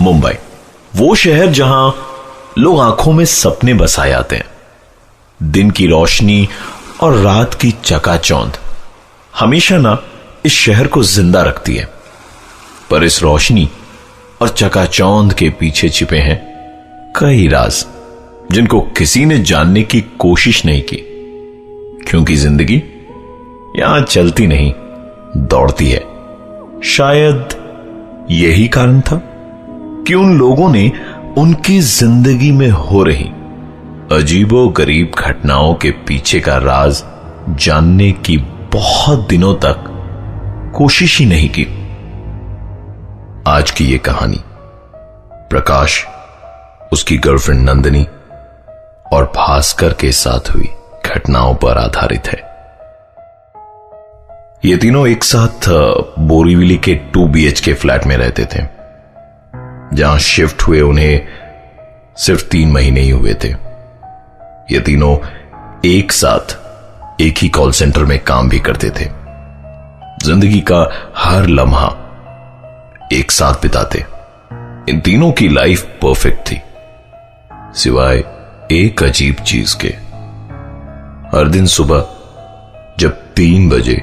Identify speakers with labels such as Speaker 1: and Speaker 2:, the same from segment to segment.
Speaker 1: मुंबई, वो शहर जहां लोग आंखों में सपने बसाए आते हैं। दिन की रोशनी और रात की चकाचौंध हमेशा ना इस शहर को जिंदा रखती है, पर इस रोशनी और चकाचौंध के पीछे छिपे हैं कई राज जिनको किसी ने जानने की कोशिश नहीं की, क्योंकि जिंदगी यहां चलती नहीं, दौड़ती है। शायद यही कारण था कि उन लोगों ने उनकी जिंदगी में हो रही अजीबो गरीब घटनाओं के पीछे का राज जानने की बहुत दिनों तक कोशिश ही नहीं की। आज की ये कहानी प्रकाश, उसकी गर्लफ्रेंड नंदिनी और भास्कर के साथ हुई घटनाओं पर आधारित है। ये तीनों एक साथ बोरीवली के 2 BHK फ्लैट में रहते थे, जहां शिफ्ट हुए उन्हें सिर्फ 3 महीने ही हुए थे। ये तीनों एक साथ एक ही कॉल सेंटर में काम भी करते थे। जिंदगी का हर लम्हा एक साथ बिताते। इन तीनों की लाइफ परफेक्ट थी, सिवाय एक अजीब चीज के। हर दिन सुबह जब 3 बजे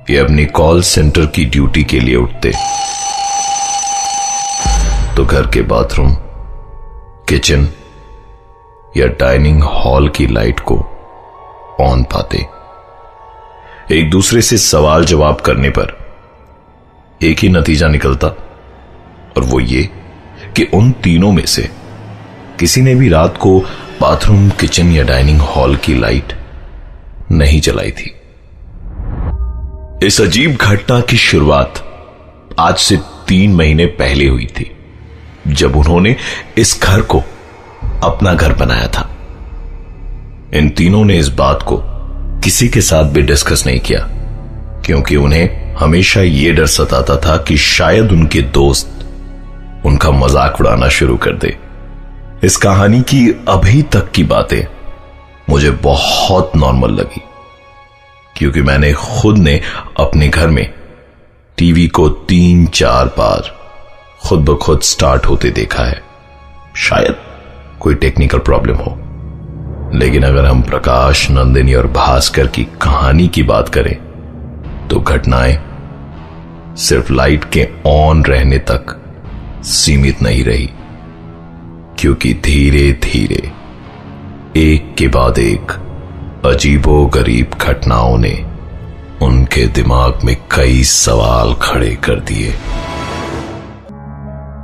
Speaker 1: ये अपनी कॉल सेंटर की ड्यूटी के लिए उठते, तो घर के बाथरूम, किचन या डाइनिंग हॉल की लाइट को ऑन पाते। एक दूसरे से सवाल जवाब करने पर एक ही नतीजा निकलता, और वो ये कि उन तीनों में से किसी ने भी रात को बाथरूम, किचन या डाइनिंग हॉल की लाइट नहीं जलाई थी। इस अजीब घटना की शुरुआत आज से 3 महीने पहले हुई थी, जब उन्होंने इस घर को अपना घर बनाया था। इन तीनों ने इस बात को किसी के साथ भी डिस्कस नहीं किया, क्योंकि उन्हें हमेशा यह डर सताता था कि शायद उनके दोस्त उनका मजाक उड़ाना शुरू कर दे। इस कहानी की अभी तक की बातें मुझे बहुत नॉर्मल लगी, क्योंकि मैंने खुद ने अपने घर में टीवी को 3-4 बार खुद ब खुद स्टार्ट होते देखा है। शायद कोई टेक्निकल प्रॉब्लम हो, लेकिन अगर हम प्रकाश, नंदिनी और भास्कर की कहानी की बात करें तो घटनाएं सिर्फ लाइट के ऑन रहने तक सीमित नहीं रही, क्योंकि धीरे धीरे एक के बाद एक अजीबो गरीब घटनाओं ने उनके दिमाग में कई सवाल खड़े कर दिए।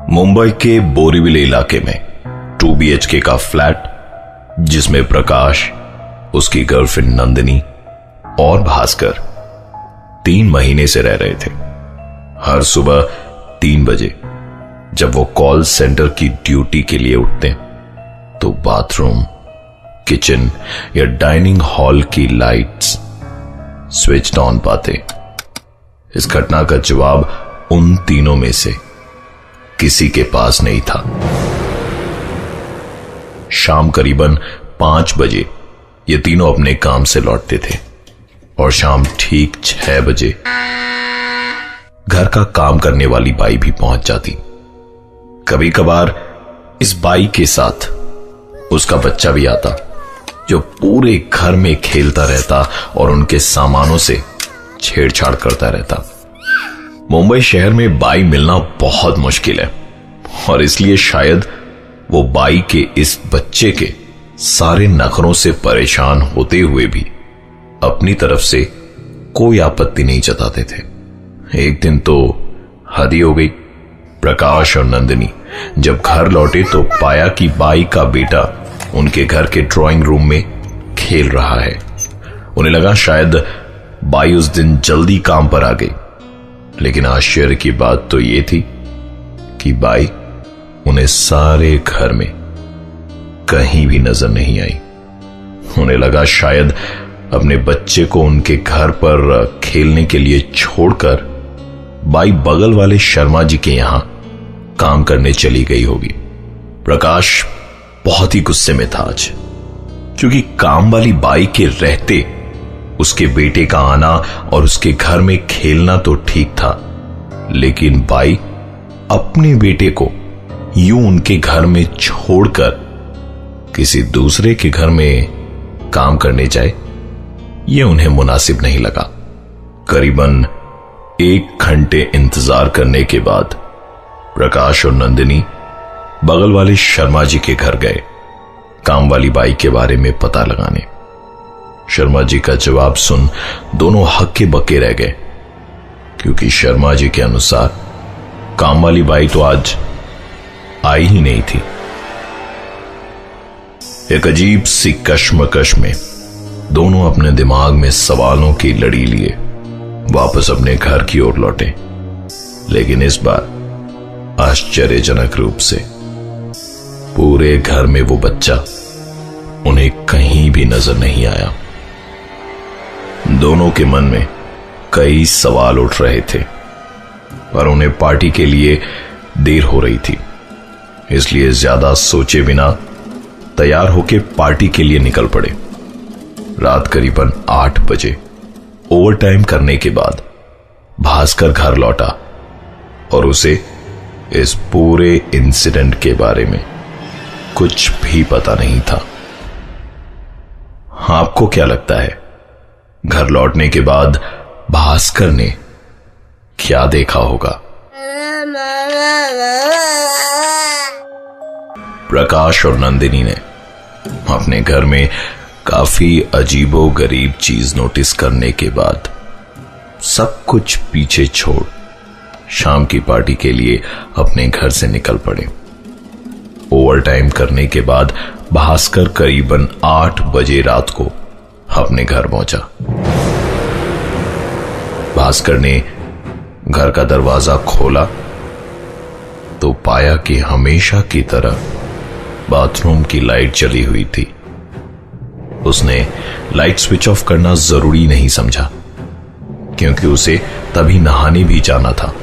Speaker 1: मुंबई के बोरीवली इलाके में 2 BHK का फ्लैट, जिसमें प्रकाश, उसकी गर्लफ्रेंड नंदिनी और भास्कर 3 महीने से रह रहे थे। हर सुबह 3 बजे जब वो कॉल सेंटर की ड्यूटी के लिए उठते, तो बाथरूम, किचन या डाइनिंग हॉल की लाइट्स स्विच ऑन पाते। इस घटना का जवाब उन तीनों में से किसी के पास नहीं था। शाम करीबन 5 बजे ये तीनों अपने काम से लौटते थे, और शाम ठीक 6 बजे घर का काम करने वाली बाई भी पहुंच जाती। कभी कभार इस बाई के साथ उसका बच्चा भी आता, जो पूरे घर में खेलता रहता और उनके सामानों से छेड़छाड़ करता रहता। मुंबई शहर में बाई मिलना बहुत मुश्किल है, और इसलिए शायद वो बाई के इस बच्चे के सारे नखरों से परेशान होते हुए भी अपनी तरफ से कोई आपत्ति नहीं जताते थे। एक दिन तो हद ही हो गई। प्रकाश और नंदिनी जब घर लौटे तो पाया कि बाई का बेटा उनके घर के ड्राइंग रूम में खेल रहा है। उन्हें लगा शायद बाई उस दिन जल्दी काम पर आ गई, लेकिन आश्चर्य की बात तो यह थी कि बाई उन्हें सारे घर में कहीं भी नजर नहीं आई। उन्हें लगा शायद अपने बच्चे को उनके घर पर खेलने के लिए छोड़कर बाई बगल वाले शर्मा जी के यहां काम करने चली गई होगी। प्रकाश बहुत ही गुस्से में था आज, क्योंकि काम वाली बाई के रहते उसके बेटे का आना और उसके घर में खेलना तो ठीक था, लेकिन बाई अपने बेटे को यूं उनके घर में छोड़कर किसी दूसरे के घर में काम करने जाए, यह उन्हें मुनासिब नहीं लगा। करीबन 1 घंटे इंतजार करने के बाद प्रकाश और नंदिनी बगल वाले शर्मा जी के घर गए काम वाली बाई के बारे में पता लगाने। शर्मा जी का जवाब सुन दोनों हक्के बक्के रह गए, क्योंकि शर्मा जी के अनुसार काम वाली बाई तो आज आई ही नहीं थी। एक अजीब सी कश्मकश में दोनों अपने दिमाग में सवालों की लड़ी लिए वापस अपने घर की ओर लौटे, लेकिन इस बार आश्चर्यजनक रूप से पूरे घर में वो बच्चा उन्हें कहीं भी नजर नहीं आया। दोनों के मन में कई सवाल उठ रहे थे, पर उन्हें पार्टी के लिए देर हो रही थी, इसलिए ज्यादा सोचे बिना तैयार होकर पार्टी के लिए निकल पड़े। रात करीबन 8 बजे ओवरटाइम करने के बाद भास्कर घर लौटा और उसे इस पूरे इंसिडेंट के बारे में कुछ भी पता नहीं था। आपको क्या लगता है, घर लौटने के बाद भास्कर ने क्या देखा होगा? प्रकाश और नंदिनी ने अपने घर में काफी अजीबोगरीब चीज नोटिस करने के बाद सब कुछ पीछे छोड़ शाम की पार्टी के लिए अपने घर से निकल पड़े। ओवरटाइम करने के बाद भास्कर करीबन 8 बजे रात को अपने घर पहुंचा। भास्कर ने घर का दरवाजा खोला तो पाया कि हमेशा की तरह बाथरूम की लाइट जली हुई थी। उसने लाइट स्विच ऑफ करना जरूरी नहीं समझा, क्योंकि उसे तभी नहाने भी जाना था।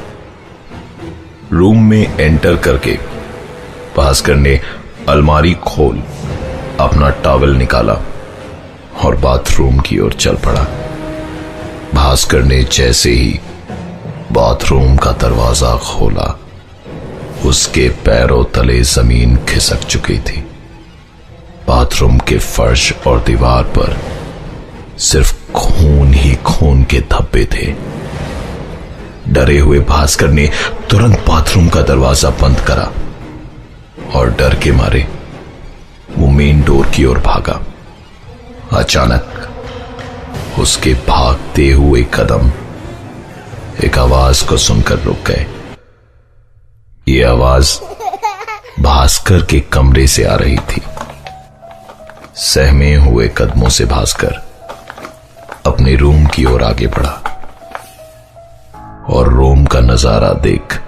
Speaker 1: रूम में एंटर करके भास्कर ने अलमारी खोल अपना टॉवल निकाला और बाथरूम की ओर चल पड़ा। भास्कर ने जैसे ही बाथरूम का दरवाजा खोला, उसके पैरों तले जमीन खिसक चुकी थी। बाथरूम के फर्श और दीवार पर सिर्फ खून ही खून के धब्बे थे। डरे हुए भास्कर ने तुरंत बाथरूम का दरवाजा बंद करा और डर के मारे वो मेन डोर की ओर भागा। अचानक उसके भागते हुए कदम एक आवाज को सुनकर रुक गए। ये आवाज भास्कर के कमरे से आ रही थी। सहमे हुए कदमों से भास्कर अपने रूम की ओर आगे बढ़ा और रूम का नजारा देख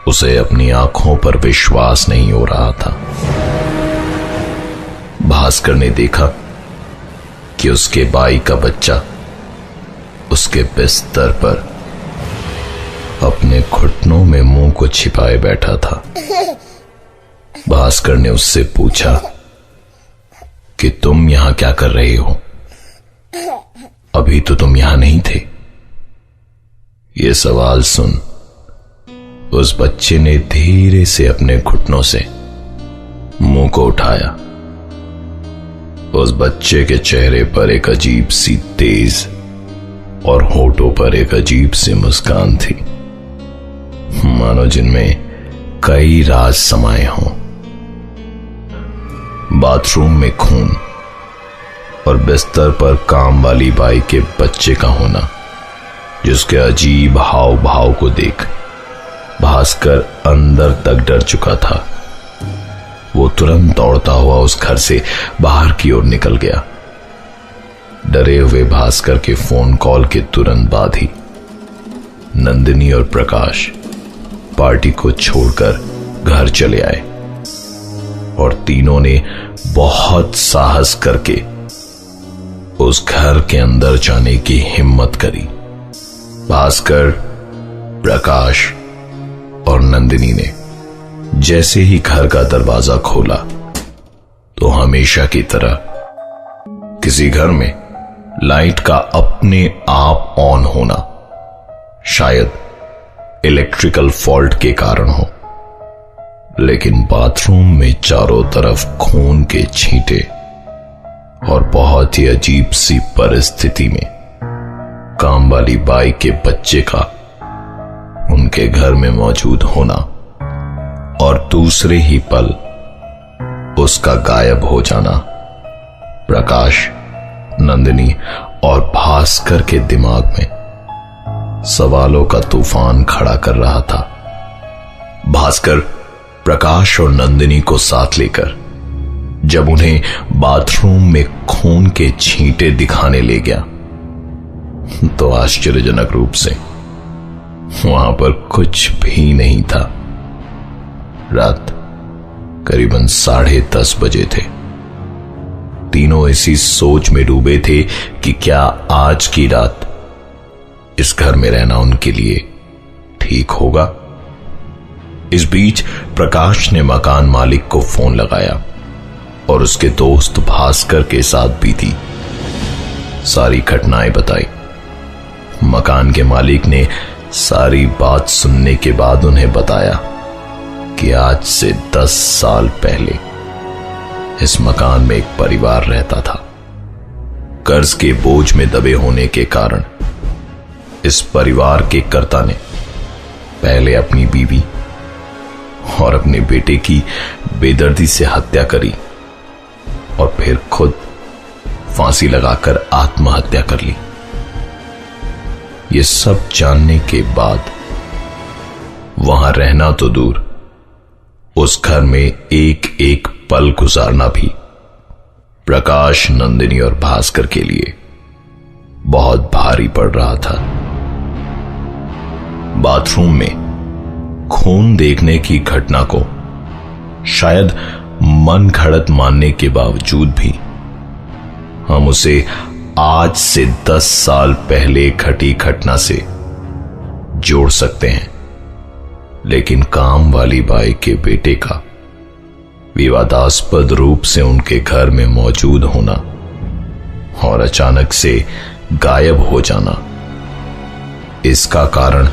Speaker 1: उसे अपनी आंखों पर विश्वास नहीं हो रहा था। भास्कर ने देखा कि उसके बाई का बच्चा उसके बिस्तर पर अपने घुटनों में मुंह को छिपाए बैठा था। भास्कर ने उससे पूछा कि तुम यहां क्या कर रहे हो? अभी तो तुम यहां नहीं थे। यह सवाल सुन उस बच्चे ने धीरे से अपने घुटनों से मुंह को उठाया। उस बच्चे के चेहरे पर एक अजीब सी तेज और होठों पर एक अजीब सी मुस्कान थी, मानो जिनमें कई राज समाये हों। बाथरूम में खून और बिस्तर पर काम वाली बाई के बच्चे का होना, जिसके अजीब हाव भाव को देख भास्कर अंदर तक डर चुका था। वो तुरंत दौड़ता हुआ उस घर से बाहर की ओर निकल गया। डरे हुए भास्कर के फोन कॉल के तुरंत बाद ही नंदिनी और प्रकाश पार्टी को छोड़कर घर चले आए और तीनों ने बहुत साहस करके उस घर के अंदर जाने की हिम्मत करी। भास्कर, प्रकाश और नंदिनी ने जैसे ही घर का दरवाजा खोला तो हमेशा की तरह किसी घर में लाइट का अपने आप ऑन होना शायद इलेक्ट्रिकल फॉल्ट के कारण हो, लेकिन बाथरूम में चारों तरफ खून के छींटे और बहुत ही अजीब सी परिस्थिति में काम वाली बाई के बच्चे का उनके घर में मौजूद होना और दूसरे ही पल उसका गायब हो जाना प्रकाश, नंदिनी और भास्कर के दिमाग में सवालों का तूफान खड़ा कर रहा था। भास्कर प्रकाश और नंदिनी को साथ लेकर जब उन्हें बाथरूम में खून के छींटे दिखाने ले गया तो आश्चर्यजनक रूप से वहां पर कुछ भी नहीं था। रात करीबन 10:30 बजे थे। तीनों इसी सोच में डूबे थे कि क्या आज की रात इस घर में रहना उनके लिए ठीक होगा। इस बीच प्रकाश ने मकान मालिक को फोन लगाया और उसके दोस्त भास्कर के साथ बीती सारी घटनाएं बताई। मकान के मालिक ने सारी बात सुनने के बाद उन्हें बताया कि आज से 10 साल पहले इस मकान में एक परिवार रहता था। कर्ज के बोझ में दबे होने के कारण इस परिवार के कर्ता ने पहले अपनी बीवी और अपने बेटे की बेदर्दी से हत्या करी और फिर खुद फांसी लगाकर आत्महत्या कर ली। ये सब जानने के बाद वहां रहना तो दूर, उस घर में एक एक पल गुजारना भी प्रकाश, नंदिनी और भास्कर के लिए बहुत भारी पड़ रहा था। बाथरूम में खून देखने की घटना को शायद मन घड़त मानने के बावजूद भी हम उसे आज से 10 साल पहले घटी घटना से जोड़ सकते हैं, लेकिन काम वाली बाई के बेटे का विवादास्पद रूप से उनके घर में मौजूद होना और अचानक से गायब हो जाना, इसका कारण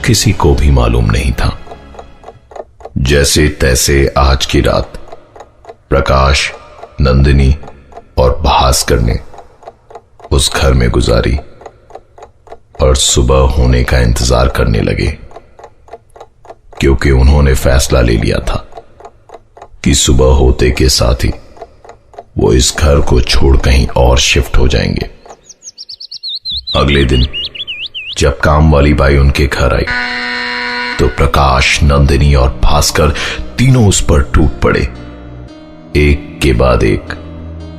Speaker 1: किसी को भी मालूम नहीं था। जैसे तैसे आज की रात प्रकाश, नंदिनी और भास्कर ने उस घर में गुजारी और सुबह होने का इंतजार करने लगे, क्योंकि उन्होंने फैसला ले लिया था कि सुबह होते के साथ ही वो इस घर को छोड़ कहीं और शिफ्ट हो जाएंगे। अगले दिन जब काम वाली बाई उनके घर आई तो प्रकाश, नंदिनी और भास्कर तीनों उस पर टूट पड़े। एक के बाद एक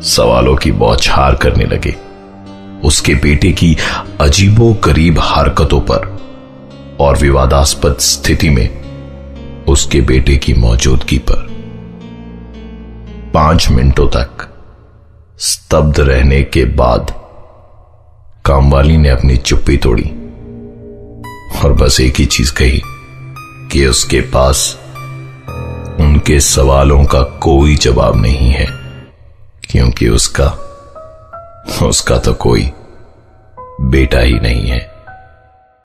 Speaker 1: सवालों की बौछार करने लगे, उसके बेटे की अजीबोगरीब हरकतों पर और विवादास्पद स्थिति में उसके बेटे की मौजूदगी पर। 5 मिनटों तक स्तब्ध रहने के बाद कामवाली ने अपनी चुप्पी तोड़ी और बस एक ही चीज कही कि उसके पास उनके सवालों का कोई जवाब नहीं है, क्योंकि उसका तो कोई बेटा ही नहीं है।